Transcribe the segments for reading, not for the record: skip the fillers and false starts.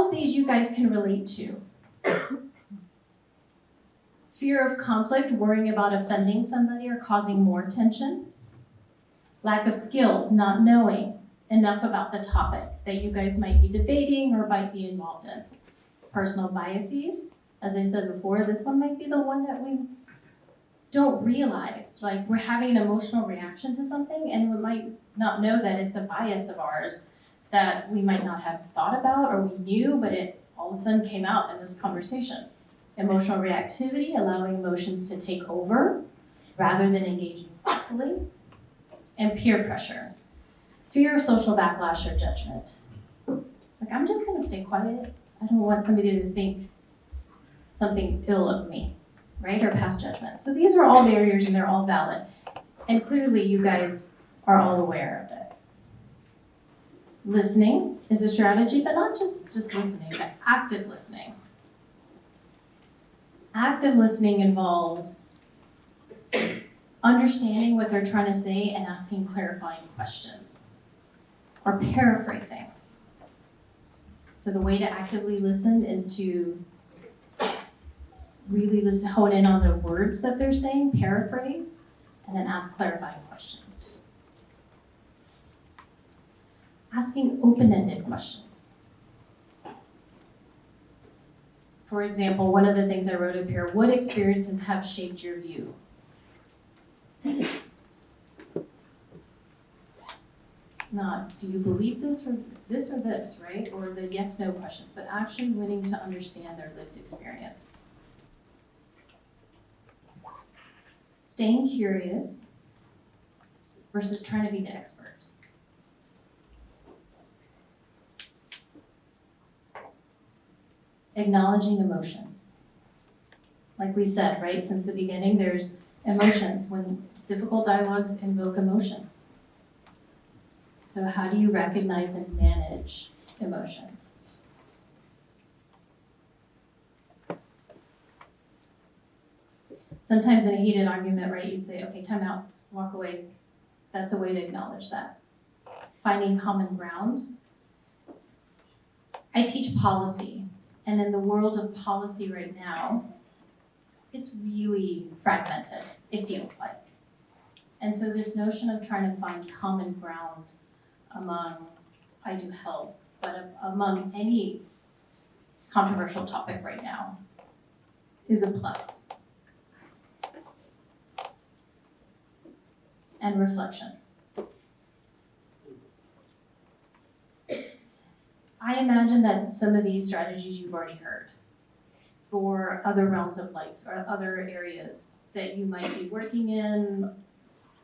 of these you guys can relate to. Fear of conflict, worrying about offending somebody or causing more tension. Lack of skills, not knowing enough about the topic that you guys might be debating or might be involved in. Personal biases, as I said before, this one might be the one that we don't realize. Like, we're having an emotional reaction to something and we might not know that it's a bias of ours that we might not have thought about or we knew, but it all of a sudden came out in this conversation. Emotional reactivity, allowing emotions to take over rather than engaging thoughtfully. And peer pressure, fear of social backlash or judgment. Like, I'm just gonna stay quiet. I don't want somebody to think something ill of me, right? Or pass judgment. So these are all barriers and they're all valid. And clearly you guys are all aware of it. Listening is a strategy, but not just listening, but active listening. Active listening involves understanding what they're trying to say and asking clarifying questions, or paraphrasing. So the way to actively listen is to really listen, hone in on the words that they're saying, paraphrase, and then ask clarifying questions. Asking open-ended questions. For example, one of the things I wrote up here, what experiences have shaped your view? Not, do you believe this or this, right? Or the yes-no questions, but actually wanting to understand their lived experience. Staying curious versus trying to be the expert. Acknowledging emotions. Like we said, right, since the beginning, there's emotions. When difficult dialogues invoke emotion. So how do you recognize and manage emotions? Sometimes in a heated argument, right, you'd say, okay, time out, walk away. That's a way to acknowledge that. Finding common ground. I teach policy, and in the world of policy right now, it's really fragmented, it feels like. And so this notion of trying to find common ground among, I do health, but among any controversial topic right now is a plus. And reflection. I imagine that some of these strategies you've already heard for other realms of life or other areas that you might be working in,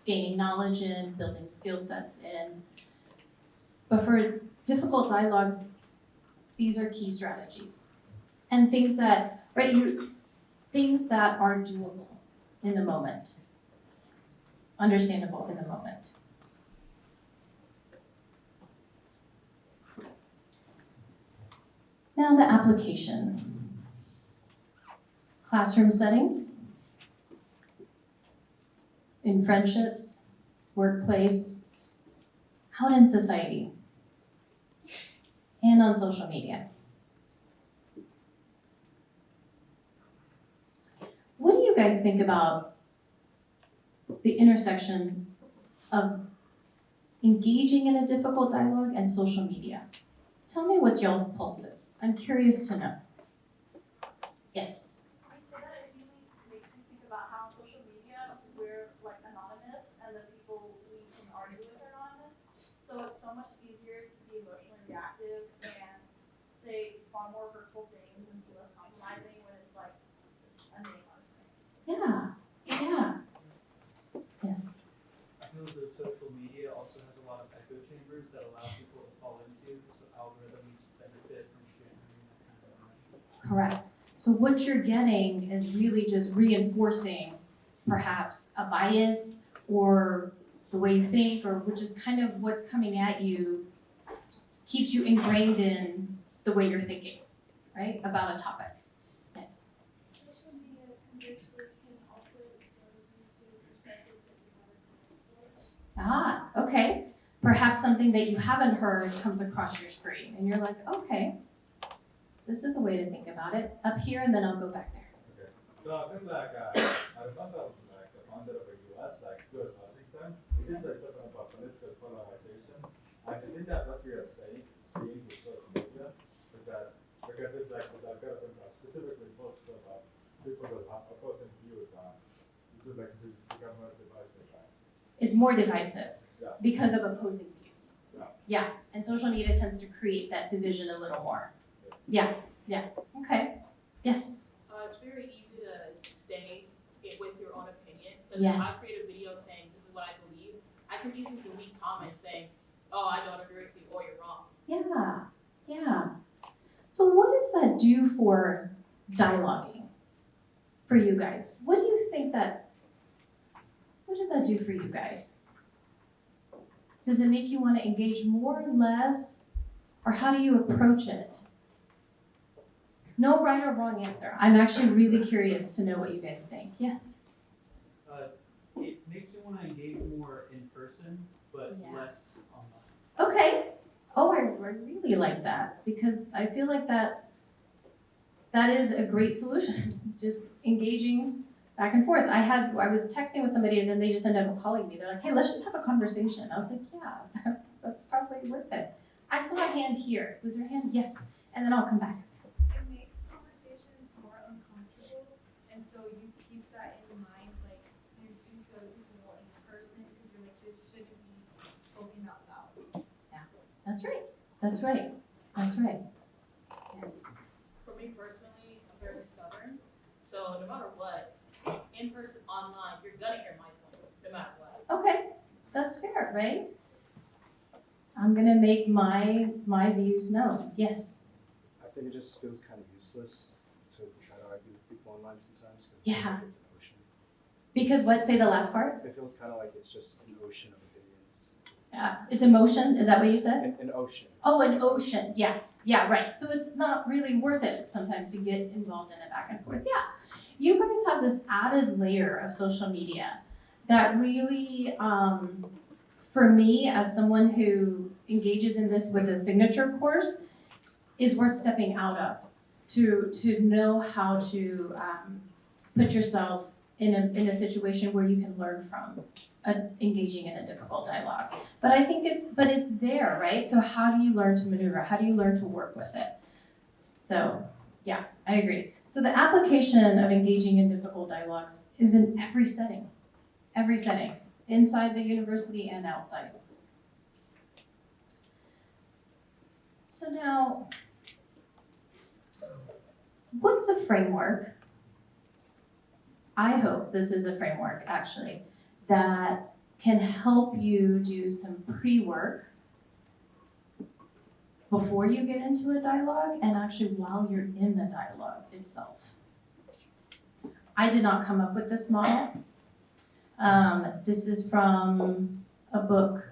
gaining knowledge in, building skill sets in. But for difficult dialogues, these are key strategies. And things that, right, things that are doable in the moment, understandable in the moment. Now the application. Classroom settings, in friendships, workplace, out in society, and on social media. What do you guys think about the intersection of engaging in a difficult dialogue and social media? Tell me what y'all's pulse is. I'm curious to know. Yes? So it's so much easier to be emotionally reactive and say far more hurtful things and be less compromising when it's like a name on screen. Yeah. Yes. I feel that social media also has a lot of echo chambers that allow people to fall into, so algorithms benefit from sharing that kind of information. Correct. So what you're getting is really just reinforcing perhaps a bias or the way you think, or which is kind of what's coming at you, just keeps you ingrained in the way you're thinking, right, about a topic. Yes? Social media conversely can also expose you to perspectives that you haven't heard before. Okay. Perhaps something that you haven't heard comes across your screen, and you're like, okay, This is a way to think about it. Up here, and then I'll go back there. Okay. So I think like, I remember like the founder of the ULS, like George Washington, it is like talking about political polarization. I think that what we are seeing with social media is that, because it's like, I've got to think about specifically folks about people that have opposing views, this is like, become more divisive, right? It's more divisive Yeah. because of opposing views. Yeah. Yeah, and social media tends to create that division a little more. Yeah, okay. Yes, It's very easy to stay with your own opinion. Because Yes. if I create a video saying this is what I believe, I can easily delete comments saying, oh, I don't agree with you, or you're wrong. yeah. So what does that do for dialoguing for you guys? What do you think what does that do for you guys? Does it make you want to engage more or less? Or how do you approach it? No right or wrong answer. I'm actually really curious to know what you guys think. Yes? It makes you want to engage more in person, but Yeah. less online. Okay. Oh, I really like that because I feel like that is a great solution. Just engaging back and forth. I was texting with somebody and then they just ended up calling me. They're like, hey, let's just have a conversation. I was like, yeah, that's probably worth it. I saw a hand here. Was there a hand? Yes. And then I'll come back. It makes conversations more uncomfortable, and so you keep that in mind, like, you're speaking to other people in person, because you're like, this shouldn't be spoken out loud. That's right. That's right. That's right. Yes. For me personally, I'm very stubborn. So no matter what, in person, online, you're gonna hear my point, no matter what. Okay. That's fair, right? I'm gonna make my views known. Yes. I think it just feels kind of useless to try to argue with people online sometimes. 'Cause Yeah. It's an ocean. Because what? Say the last part. It feels kind of like it's just an ocean of opinions. It's emotion. Is that what you said? An ocean. Oh, an ocean. Yeah, right. So it's not really worth it sometimes to get involved in it back and forth. Yeah. You guys have this added layer of social media that really, for me, as someone who engages in this with a signature course, is worth stepping out of to know how to put yourself in a situation where you can learn from engaging in a difficult dialogue. But I think it's there, right? So how do you learn to maneuver? How do you learn to work with it? So yeah, I agree. So the application of engaging in difficult dialogues is in every setting, inside the university and outside. So now, what's a framework? I hope this is a framework, actually, that can help you do some pre-work before you get into a dialogue and actually while you're in the dialogue itself. I did not come up with this model. This is from a book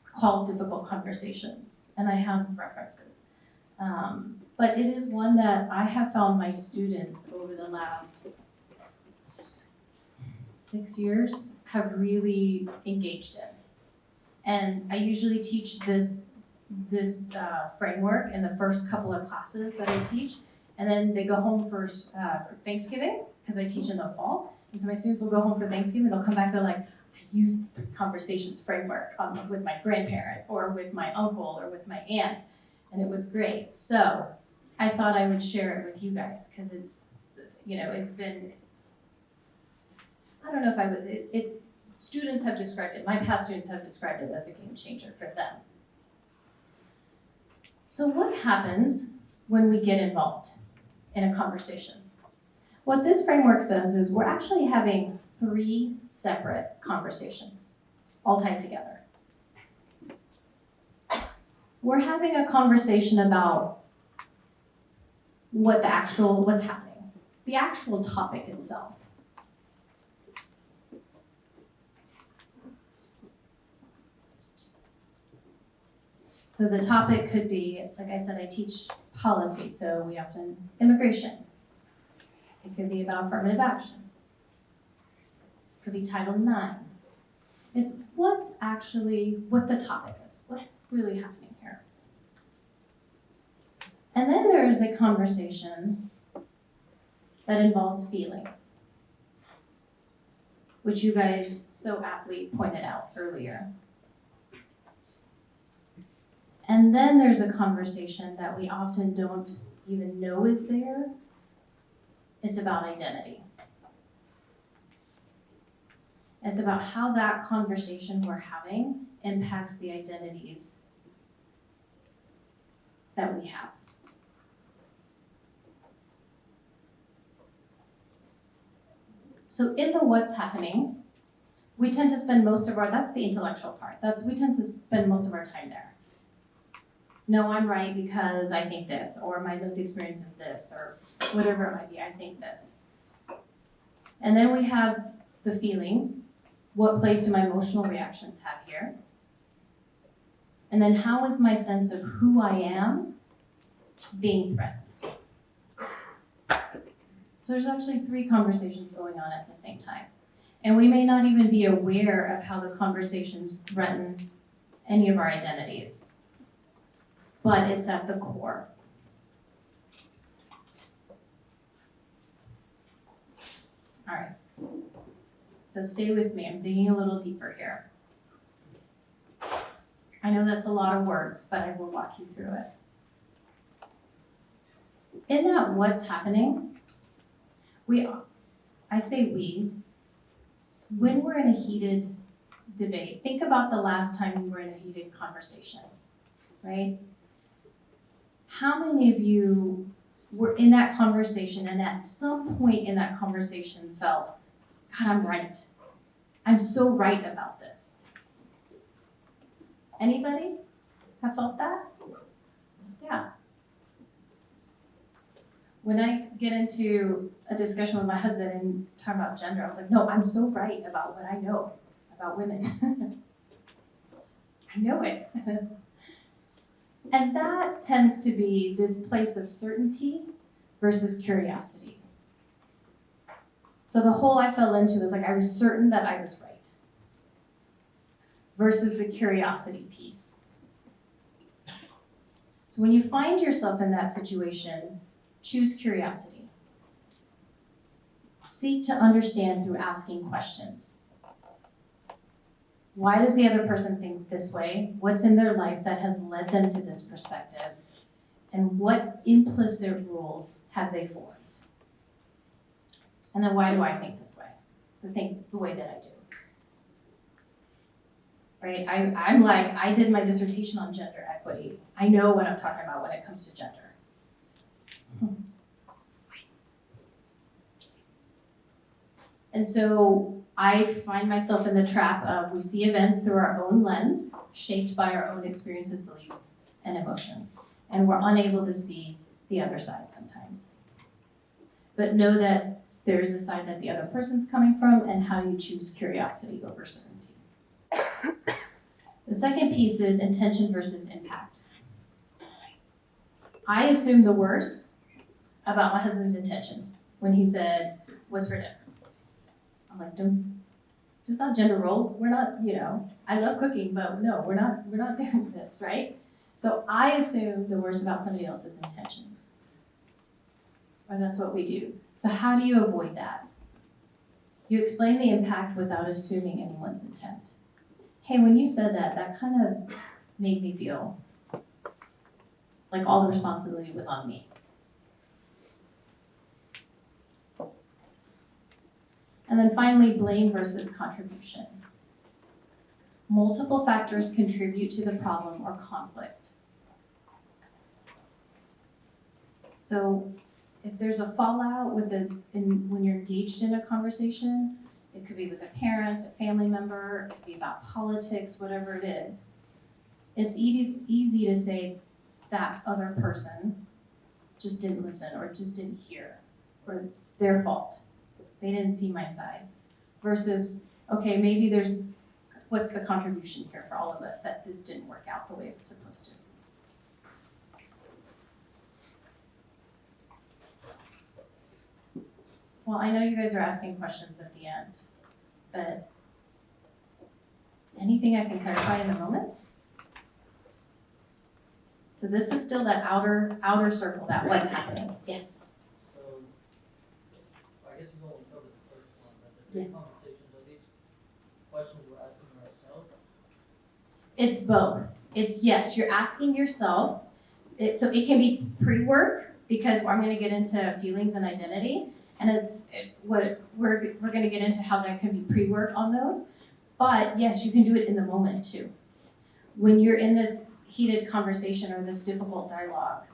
called Difficult Conversations, and I have references. But it is one that I have found my students over the last 6 years have really engaged in. And I usually teach this framework in the first couple of classes that I teach, and then they go home for Thanksgiving, because I teach in the fall. And so my students will go home for Thanksgiving, they'll come back, they're like, I used the conversations framework with my grandparent, or with my uncle, or with my aunt, and it was great. So I thought I would share it with you guys, because it's been, I don't know if I would, students have described it, my past students have described it as a game changer for them. So what happens when we get involved in a conversation? What this framework says is we're actually having 3 separate conversations, all tied together. We're having a conversation about what's happening, the actual topic itself. So the topic could be, like I said, I teach policy, so we often, immigration. It could be about affirmative action. It could be Title IX. It's what the topic is, what's really happening here. And then there there's a conversation that involves feelings, which you guys so aptly pointed out earlier. And then there's a conversation that we often don't even know is there. It's about identity. It's about how that conversation we're having impacts the identities that we have. So in the what's happening, we tend to spend most of our, that's the intellectual part. We tend to spend most of our time there. No, I'm right because I think this, or my lived experience is this, or whatever it might be, I think this. And then we have the feelings. What place do my emotional reactions have here? And then how is my sense of who I am being threatened? So there's actually 3 conversations going on at the same time. And we may not even be aware of how the conversations threatens any of our identities, but it's at the core. All right, so stay with me, I'm digging a little deeper here. I know that's a lot of words, but I will walk you through it. In that what's happening, I say we, when we're in a heated debate, think about the last time you were in a heated conversation, right? How many of you were in that conversation and at some point in that conversation felt, God, I'm right. I'm so right about this. Anybody have felt that? Yeah. When I get into a discussion with my husband and talk about gender, I was like, no, I'm so right about what I know about women. I know it. And that tends to be this place of certainty versus curiosity. So the hole I fell into is like, I was certain that I was right versus the curiosity piece. So when you find yourself in that situation, choose curiosity. Seek to understand through asking questions. Why does the other person think this way? What's in their life that has led them to this perspective? And what implicit rules have they formed? And then why do I think this way? I think the way that I do. Right? I'm like, I did my dissertation on gender equity. I know what I'm talking about when it comes to gender. And so I find myself in the trap of we see events through our own lens, shaped by our own experiences, beliefs, and emotions. And we're unable to see the other side sometimes. But know that there is a side that the other person's coming from and how you choose curiosity over certainty. The second piece is intention versus impact. I assumed the worst about my husband's intentions when he said, "What's for dinner?" I'm like, just not gender roles. We're not, I love cooking, but no, we're not doing this, right? So I assume the worst about somebody else's intentions. And that's what we do. So how do you avoid that? You explain the impact without assuming anyone's intent. Hey, when you said that, that kind of made me feel like all the responsibility was on me. And then finally, blame versus contribution. Multiple factors contribute to the problem or conflict. So if there's a fallout when you're engaged in a conversation, it could be with a parent, a family member, it could be about politics, whatever it is. It's easy to say that other person just didn't listen or just didn't hear, or it's their fault. They didn't see my side. Versus, okay, maybe what's the contribution here for all of us that this didn't work out the way it was supposed to? Well, I know you guys are asking questions at the end, but anything I can clarify in the moment? So this is still that outer circle, that what's happening. Yes. So, I guess we only covered the first one, but the three conversations, are these questions we're asking ourselves? It's both. It's yes, you're asking yourself. So it can be pre-work, because I'm going to get into feelings and identity, and we're going to get into how that can be pre-work on those. But yes, you can do it in the moment too. When you're in this heated conversation or this difficult dialogue,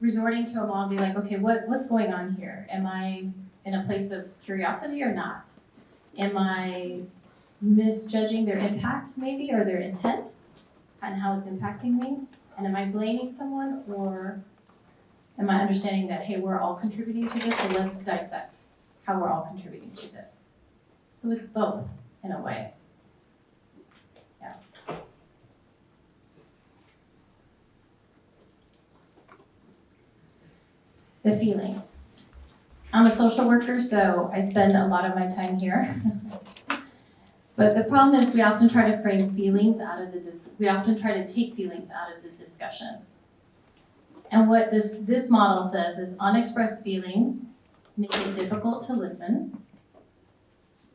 resorting to a mom, be like, okay, what's going on here? Am I in a place of curiosity or not? Am I misjudging their impact maybe, or their intent and how it's impacting me? And am I blaming someone, or am I understanding that, hey, we're all contributing to this, so let's dissect how we're all contributing to this. So it's both in a way. Yeah. The feelings. I'm a social worker, so I spend a lot of my time here. But the problem is we often try to frame feelings out of we often try to take feelings out of the discussion. And what this model says is unexpressed feelings make it difficult to listen,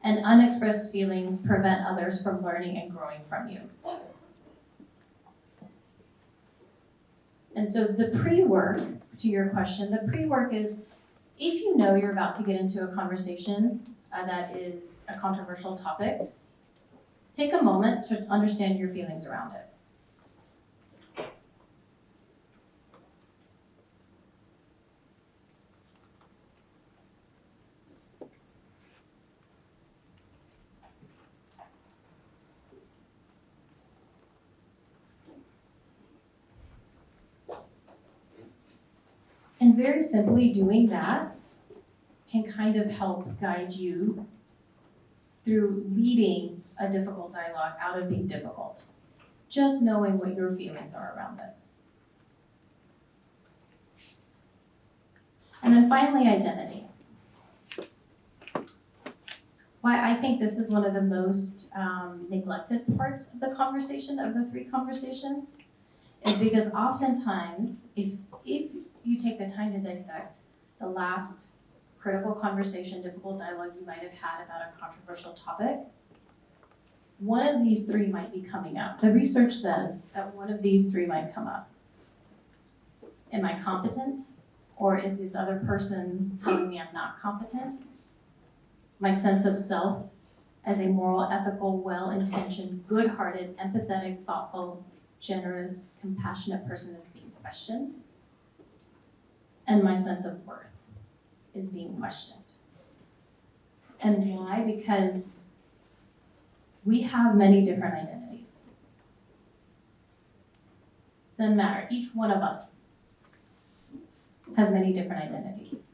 and unexpressed feelings prevent others from learning and growing from you. And so the pre-work, to your question, the pre-work is if you know you're about to get into a conversation that is a controversial topic, take a moment to understand your feelings around it. And very simply doing that can kind of help guide you through leading a difficult dialogue out of being difficult. Just knowing what your feelings are around this. And then finally, identity. Why I think this is one of the most neglected parts of the conversation, of the three conversations, is because oftentimes, if you take the time to dissect the last critical conversation, difficult dialogue you might have had about a controversial topic, one of these three might be coming up. The research says that one of these three might come up. Am I competent? Or is this other person telling me I'm not competent? My sense of self as a moral, ethical, well-intentioned, good-hearted, empathetic, thoughtful, generous, compassionate person is being questioned. And my sense of worth is being questioned. And why? Because we have many different identities. Doesn't matter, each one of us has many different identities.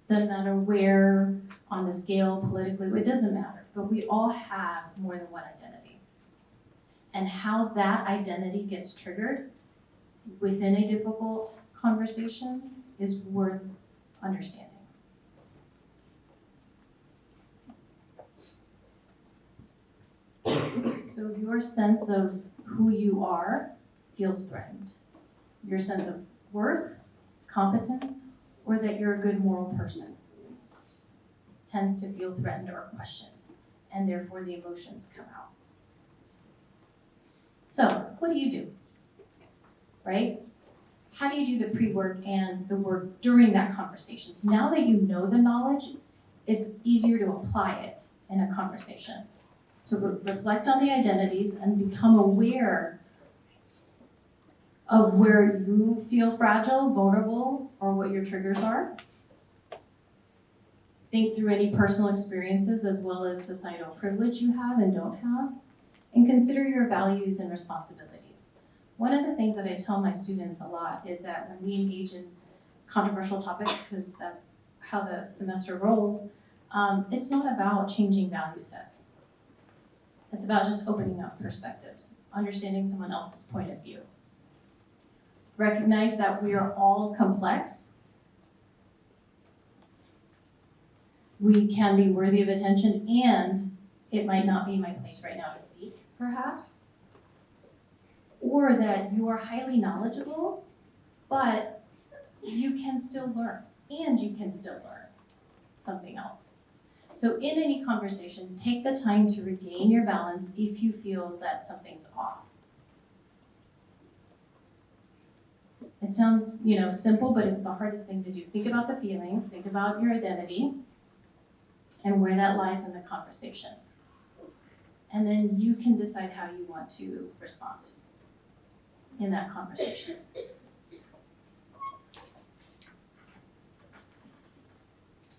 Doesn't matter where on the scale politically, it doesn't matter, but we all have more than one identity. And how that identity gets triggered within a difficult conversation is worth understanding. So your sense of who you are feels threatened. Your sense of worth, competence, or that you're a good moral person tends to feel threatened or questioned, and therefore the emotions come out. So what do you do? Right? How do you do the pre-work and the work during that conversation? So now that you know the knowledge, it's easier to apply it in a conversation. To reflect on the identities and become aware of where you feel fragile, vulnerable, or what your triggers are. Think through any personal experiences as well as societal privilege you have and don't have, and consider your values and responsibilities. One of the things that I tell my students a lot is that when we engage in controversial topics, because that's how the semester rolls, it's not about changing value sets. It's about just opening up perspectives, understanding someone else's point of view. Recognize that we are all complex. We can be worthy of attention, and it might not be my place right now to speak, perhaps. or that you are highly knowledgeable, but you can still learn, and you can still learn something else. So in any conversation, take the time to regain your balance if you feel that something's off. It sounds, simple, but it's the hardest thing to do. Think about the feelings, think about your identity, and where that lies in the conversation. And then you can decide how you want to respond in that conversation.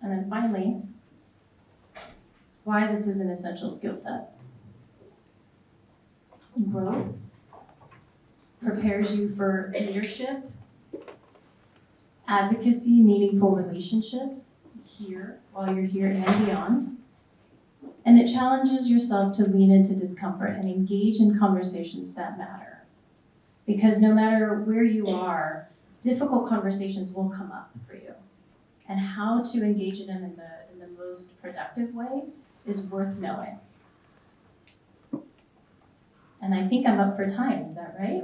And then finally, why this is an essential skill set. Growth prepares you for leadership, advocacy, meaningful relationships here, while you're here and beyond. And it challenges yourself to lean into discomfort and engage in conversations that matter. Because no matter where you are, difficult conversations will come up for you. And how to engage in them in the most productive way is worth knowing. And I think I'm up for time, is that right?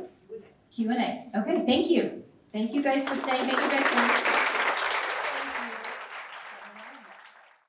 Q&A. Okay, thank you. Thank you guys for staying. Thank you guys for